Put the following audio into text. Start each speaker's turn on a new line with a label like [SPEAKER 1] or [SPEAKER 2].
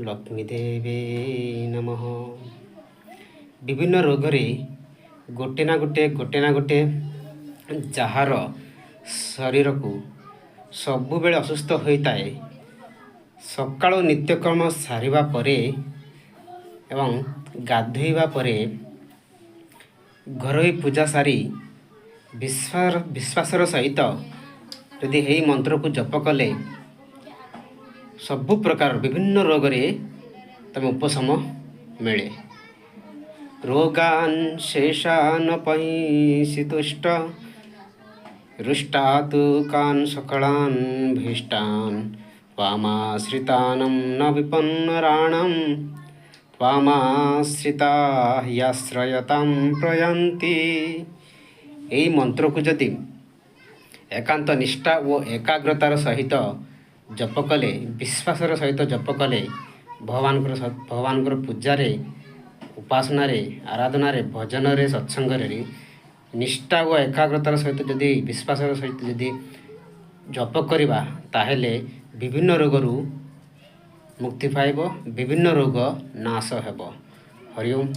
[SPEAKER 1] लक्ष्मी देवे नमः। विभिन्न रोग रे गोटे ना गोटे जार शरीर को सबु बेले असुस्थ होता है। सकाळु नित्यकर्म सारिबा परे एवं गाधोइबा परे घरोई पूजा सारी विश्वासर सहित यदि यही मंत्र को जप कले सबु प्रकार विभिन्न रोग रे तमे उपशम मिले। रोगान शेषान पहिषितुष्ट रुष्टातु कान सकलान भीष्टान त्वामाश्रितानं न विपन्नराणं त्वामाश्रिता ह्याश्रयतां प्रयन्ति। यही मंत्र को जदि एकांत निष्ठा और एकाग्रतार सहित जप कले विश्वासर सहित जप कले भगवान पूजा उपासना आराधना भजन सत्संग निष्ठा और एकाग्रतार सहित जदि विश्वासर सहित जदि जप करिबा ताहेले विभिन्न रोगरू मुक्ति पाइब, विभिन्न रोग नाश हेब। हरि ओम।